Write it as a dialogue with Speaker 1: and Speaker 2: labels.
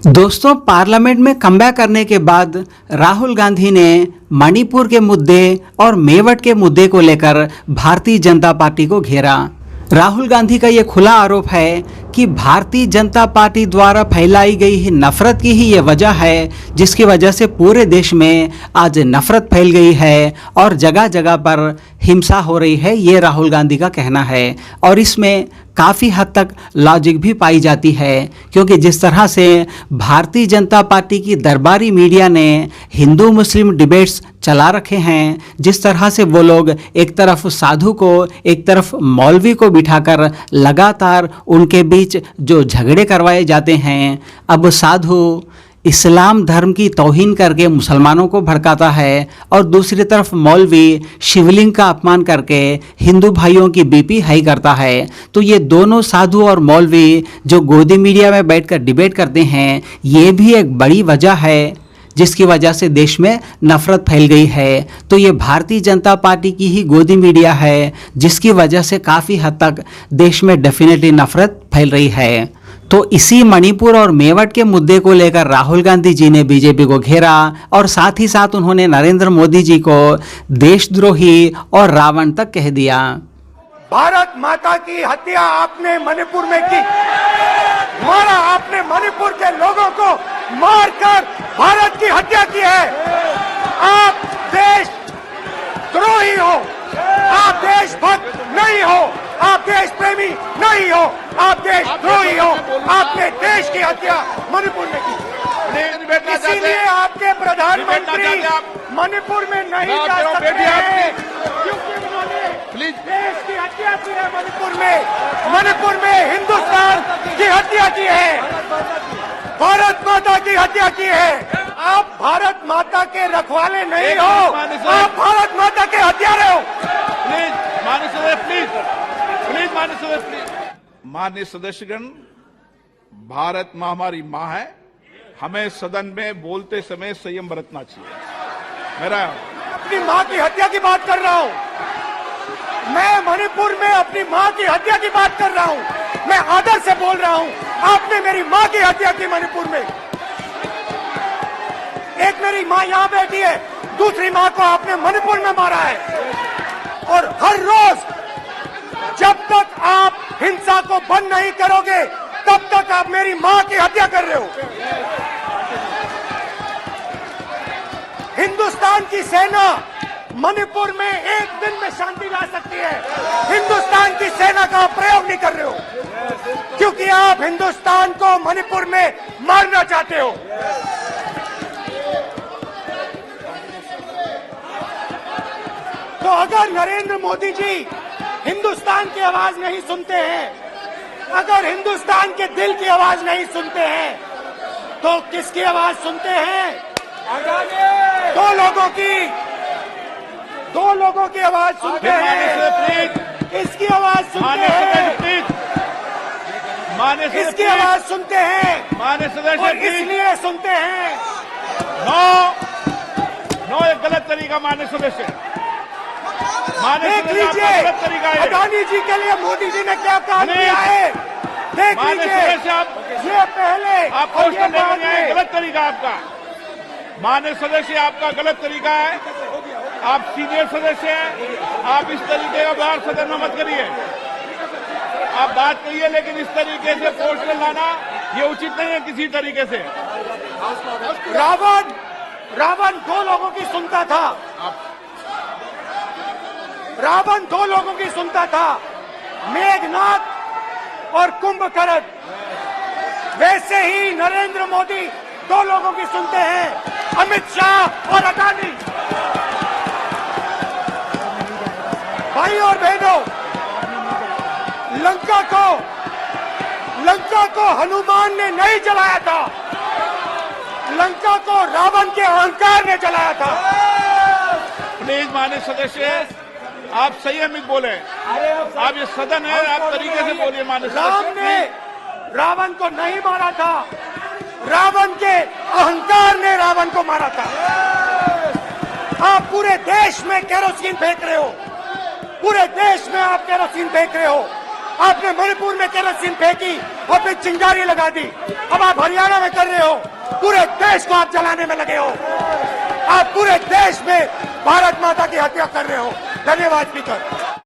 Speaker 1: दोस्तों, पार्लियामेंट में कमबैक करने के बाद राहुल गांधी ने मणिपुर के मुद्दे और मेवट के मुद्दे को लेकर भारतीय जनता पार्टी को घेरा। राहुल गांधी का ये खुला आरोप है कि भारतीय जनता पार्टी द्वारा फैलाई गई नफरत की ही ये वजह है जिसकी वजह से पूरे देश में आज नफरत फैल गई है और जगह जगह पर हिंसा हो रही है। ये राहुल गांधी का कहना है और इसमें काफ़ी हद तक लॉजिक भी पाई जाती है, क्योंकि जिस तरह से भारतीय जनता पार्टी की दरबारी मीडिया ने हिंदू मुस्लिम डिबेट्स चला रखे हैं, जिस तरह से वो लोग एक तरफ साधु को एक तरफ मौलवी को बिठाकर लगातार उनके बीच जो झगड़े करवाए जाते हैं। अब साधु इस्लाम धर्म की तौहीन करके मुसलमानों को भड़काता है और दूसरी तरफ मौलवी शिवलिंग का अपमान करके हिंदू भाइयों की बीपी हाई करता है। तो ये दोनों साधु और मौलवी जो गोदी मीडिया में बैठकर डिबेट करते हैं, ये भी एक बड़ी वजह है जिसकी वजह से देश में नफरत फैल गई है। तो ये भारतीय जनता पार्टी की ही गोदी मीडिया है जिसकी वजह से काफ़ी हद तक देश में डेफिनेटली नफरत फैल रही है। तो इसी मणिपुर और मेवट के मुद्दे को लेकर राहुल गांधी जी ने बीजेपी को घेरा और साथ ही साथ उन्होंने नरेंद्र मोदी जी को देशद्रोही और रावण तक कह दिया।
Speaker 2: भारत माता की हत्या आपने मणिपुर में की, मारा आपने मणिपुर के लोगों को मारकर भारत की हत्या की है। आप देशद्रोही हो, आप देशभक्त नहीं हो, आप देश प्रेमी नहीं हो, आप देशद्रोही हो। आपने देश की हत्या मणिपुर में की, इसीलिए आपके प्रधानमंत्री मणिपुर में नहीं जा सकते हैं, क्योंकि उन्होंने देश की हत्या की है। मणिपुर में हिंदुस्तान की हत्या की है, भारत माता की हत्या की है। आप भारत माता के रखवाले नहीं हो, आप भारत माता के हत्यारे हो।
Speaker 3: माननीय सदस्यगण, भारत माँ हमारी माँ है, हमें सदन में बोलते समय संयम बरतना चाहिए। मेरा
Speaker 2: अपनी माँ की हत्या की बात कर रहा हूँ, मैं मणिपुर में अपनी माँ की हत्या की बात कर रहा हूँ, मैं आदर से बोल रहा हूँ। आपने मेरी माँ की हत्या की मणिपुर में। एक मेरी माँ यहाँ बैठी है, दूसरी माँ को आपने मणिपुर में मारा है। और हर रोज जब तक आप हिंसा को बंद नहीं करोगे तब तक आप मेरी माँ की हत्या कर रहे हो। हिंदुस्तान की सेना मणिपुर में एक दिन में शांति ला सकती है, हिंदुस्तान की सेना का प्रयोग नहीं कर रहे हो, क्योंकि आप हिंदुस्तान को मणिपुर में मारना चाहते हो। तो अगर नरेंद्र मोदी जी हिंदुस्तान की आवाज नहीं सुनते हैं, अगर हिंदुस्तान के दिल की आवाज नहीं सुनते हैं, तो किसकी आवाज सुनते हैं? दो लोगों की आवाज सुनते हैं। इसकी आवाज सुनते हैं, इसकी आवाज सुनते हैं और इसलिए सुनते हैं।
Speaker 3: नो एक गलत तरीका माननीय सदस्य।
Speaker 2: देख लीजिए अडानी जी के लिए मोदी जी ने क्या काम किया है, देख लीजिए। ये पहले
Speaker 3: आप क्वेश्चन लेकर आए, गलत तरीका आपका। माननीय सदस्य, आपका गलत तरीका है। आप सीनियर सदस्य हैं, आप इस तरीके का व्यवहार सदन में मत करिए। आप बात करिए, लेकिन इस तरीके से क्वेश्चन लाना ये उचित नहीं है किसी तरीके से।
Speaker 2: रावण दो लोगों की सुनता था, रावण दो लोगों की सुनता था, मेघनाथ और कुंभकर्ण। वैसे ही नरेंद्र मोदी दो लोगों की सुनते हैं, अमित शाह और अडानी। भाई और बहनों, लंका को हनुमान ने नहीं जलाया था, लंका को रावण के अहंकार ने जलाया था।
Speaker 3: प्लीज माननीय सदस्य, आप संयमित बोले। आप ये सदन है, आप तरीके से बोलिए। माननीय
Speaker 2: राम ने रावण को नहीं मारा था, रावण के अहंकार ने रावण को मारा था। आप पूरे देश में केरोसिन फेंक रहे हो, पूरे देश में आप केरोसिन फेंक रहे हो। आपने मणिपुर में केरोसिन फेंकी और फिर चिंगारी लगा दी। अब आप हरियाणा में कर रहे हो, पूरे देश को आप जलाने में लगे हो। आप पूरे देश में भारत माता की हत्या कर रहे हो। धन्यवाद स्पीकर।